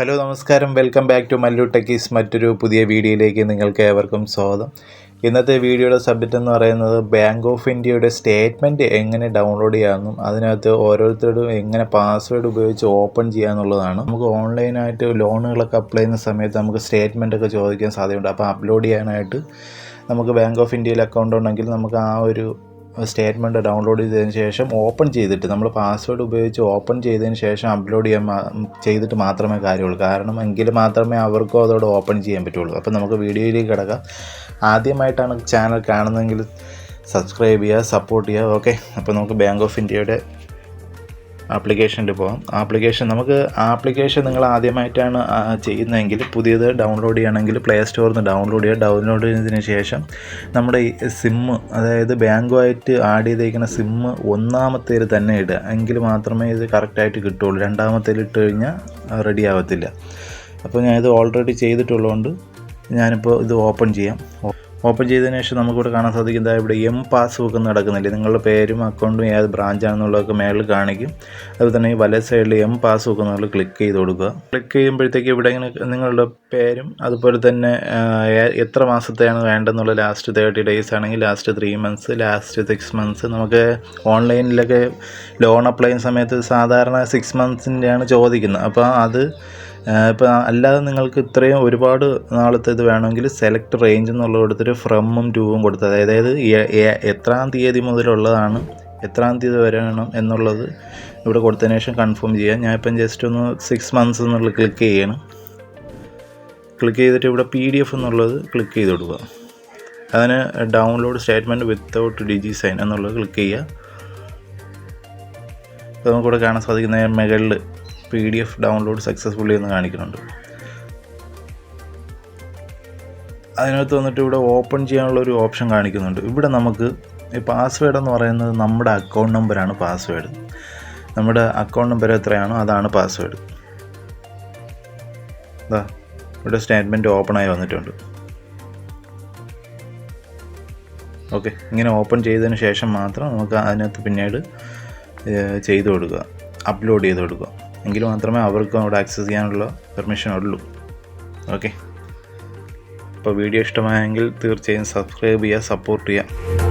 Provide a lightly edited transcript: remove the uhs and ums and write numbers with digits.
Hello നമസ്കാരം, welcome back to Mallu techies. മറ്റൊരു പുതിയ വീഡിയോയിലേക്ക് നിങ്ങൾക്ക് ഏവർക്കും സ്വാഗതം. ഇന്നത്തെ വീഡിയോയുടെ സബ്ജക്റ്റ് എന്ന് പറയുന്നത് ബാങ്ക് ഓഫ് ഇന്ത്യയുടെ സ്റ്റേറ്റ്മെൻറ്റ് എങ്ങനെ ഡൗൺലോഡ് ചെയ്യാമെന്നും അതിനകത്ത് ഓരോരുത്തരും എങ്ങനെ പാസ്വേഡ് ഉപയോഗിച്ച് ഓപ്പൺ ചെയ്യാമെന്നുള്ളതാണ്. നമുക്ക് ഓൺലൈനായിട്ട് ലോണുകളൊക്കെ അപ്ലൈ ചെയ്യുന്ന സമയത്ത് നമുക്ക് സ്റ്റേറ്റ്മെൻറ്റൊക്കെ ചോദിക്കാൻ സാധ്യതയുണ്ട്. അപ്പോൾ അപ്ലോഡ് ചെയ്യാനായിട്ട് നമുക്ക് ബാങ്ക് ഓഫ് ഇന്ത്യയിൽ അക്കൗണ്ട് ഉണ്ടെങ്കിൽ നമുക്ക് ആ ഒരു സ്റ്റേറ്റ്മെൻറ്റ് ഡൗൺലോഡ് ചെയ്തതിന് ശേഷം ഓപ്പൺ ചെയ്തിട്ട് നമ്മൾ പാസ്വേഡ് ഉപയോഗിച്ച് ഓപ്പൺ ചെയ്തതിന് ശേഷം അപ്ലോഡ് ചെയ്തിട്ട് മാത്രമേ കാര്യമുള്ളൂ. കാരണം എങ്കിൽ മാത്രമേ അവർക്കും അതോടെ ഓപ്പൺ ചെയ്യാൻ പറ്റുള്ളൂ. അപ്പോൾ നമുക്ക് വീഡിയോയിലേക്ക് കിടക്കാം. ആദ്യമായിട്ടാണ് ചാനൽ കാണുന്നതെങ്കിൽ സബ്സ്ക്രൈബ് ചെയ്യുക, സപ്പോർട്ട് ചെയ്യുക. ഓക്കെ, അപ്പോൾ നമുക്ക് ബാങ്ക് ഓഫ് ഇന്ത്യയുടെ ആപ്ലിക്കേഷനിൽ പോകാം. ആപ്ലിക്കേഷൻ നിങ്ങൾ ആദ്യമായിട്ടാണ് ചെയ്യുന്നതെങ്കിൽ പുതിയത് ഡൗൺലോഡ് ചെയ്യണമെങ്കിൽ പ്ലേ സ്റ്റോറിൽ നിന്ന് ഡൗൺലോഡ് ചെയ്യുക. ഡൗൺലോഡ് ചെയ്തതിന് ശേഷം നമ്മുടെ ഈ സിമ്മ്, അതായത് ബാങ്കുമായിട്ട് ആഡ് ചെയ്തേക്കുന്ന സിമ്മ് ഒന്നാമത്തേൽ തന്നെ ഇടുക. എങ്കിൽ മാത്രമേ ഇത് കറക്റ്റായിട്ട് കിട്ടുള്ളൂ. രണ്ടാമത്തേൽ ഇട്ട് കഴിഞ്ഞാൽ റെഡി ആവത്തില്ല. അപ്പോൾ ഞാനിത് ഓൾറെഡി ചെയ്തിട്ടുള്ളതുകൊണ്ട് ഞാനിപ്പോൾ ഇത് ഓപ്പൺ ചെയ്യാം. ഓപ്പൺ ചെയ്തതിന് ശേഷം നമുക്കിവിടെ കാണാൻ സാധിക്കുന്നത് ഇവിടെ പാസ്ബുക്ക് നടക്കുന്നില്ലേ, നിങ്ങളുടെ പേരും അക്കൗണ്ടും ഏത് ബ്രാഞ്ചാണെന്നുള്ളതൊക്കെ മേളിൽ കാണിക്കും. അതുപോലെ തന്നെ ഈ വല സൈഡിൽ പാസ്ബുക്ക് എന്നുള്ള ക്ലിക്ക് ചെയ്ത് കൊടുക്കുക. ക്ലിക്ക് ചെയ്യുമ്പോഴത്തേക്ക് ഇവിടെ ഇങ്ങനെ നിങ്ങളുടെ പേരും അതുപോലെ തന്നെ എത്ര മാസത്തെയാണ് വേണ്ടതെന്നുള്ള ലാസ്റ്റ് 30 days ആണെങ്കിൽ ലാസ്റ്റ് 3 months, ലാസ്റ്റ് 6 months. നമുക്ക് ഓൺലൈനിലൊക്കെ ലോൺ അപ്ലൈ ചെയ്യുന്ന സമയത്ത് സാധാരണ 6 monthsൻ്റെയാണ് ചോദിക്കുന്നത്. അപ്പോൾ അത് ഇപ്പോൾ അല്ലാതെ നിങ്ങൾക്ക് ഇത്രയും ഒരുപാട് നാളത്തെ ഇത് വേണമെങ്കിൽ സെലക്ട് റേഞ്ച് എന്നുള്ള കൊടുത്തിട്ട് ഫ്രമും ടൂവും കൊടുത്തത്, അതായത് എത്രാം തീയതി മുതലുള്ളതാണ്, എത്രാം തീയതി വരെ വേണം എന്നുള്ളത് ഇവിടെ കൊടുത്തതിന് ശേഷം കൺഫേം ചെയ്യുക. ഞാനിപ്പം ജസ്റ്റ് ഒന്ന് 6 months എന്നുള്ളത് ക്ലിക്ക് ചെയ്യണം. ക്ലിക്ക് ചെയ്തിട്ട് ഇവിടെ PDF എന്നുള്ളത് ക്ലിക്ക് ചെയ്ത് കൊടുക്കുക. അതിന് ഡൗൺലോഡ് സ്റ്റേറ്റ്മെൻറ്റ് വിത്തൗട്ട് ഡിജി സൈൻ എന്നുള്ളത് ക്ലിക്ക് ചെയ്യുക. അപ്പോൾ നമുക്കിവിടെ കാണാൻ സാധിക്കുന്ന മുകളിൽ PDF ഡൗൺലോഡ് സക്സസ്ഫുള്ളി എന്ന് കാണിക്കുന്നുണ്ട്. അതിനകത്ത് വന്നിട്ട് ഇവിടെ ഓപ്പൺ ചെയ്യാനുള്ളൊരു ഓപ്ഷൻ കാണിക്കുന്നുണ്ട്. ഇവിടെ നമുക്ക് ഈ പാസ്വേഡ് എന്ന് പറയുന്നത് നമ്മുടെ അക്കൗണ്ട് നമ്പറാണ് പാസ്വേഡ്. നമ്മുടെ അക്കൗണ്ട് നമ്പർ എത്രയാണോ അതാണ് പാസ്വേഡ്. ഇതാ ഇവിടെ സ്റ്റേറ്റ്മെൻറ്റ് ഓപ്പണായി വന്നിട്ടുണ്ട്. ഓക്കെ, ഇങ്ങനെ ഓപ്പൺ ചെയ്തതിന് ശേഷം മാത്രം നമുക്ക് അതിനകത്ത് പിന്നീട് ചെയ്ത് കൊടുക്കുക, അപ്ലോഡ് ചെയ്ത് കൊടുക്കുക. എങ്കിൽ മാത്രമേ അവർക്കും അവിടെ ആക്സസ് ചെയ്യാനുള്ള പെർമിഷൻ ഉള്ളൂ. ഓക്കെ, അപ്പോൾ വീഡിയോ ഇഷ്ടമായെങ്കിൽ തീർച്ചയായും സബ്സ്ക്രൈബ് ചെയ്യുക, സപ്പോർട്ട് ചെയ്യുക.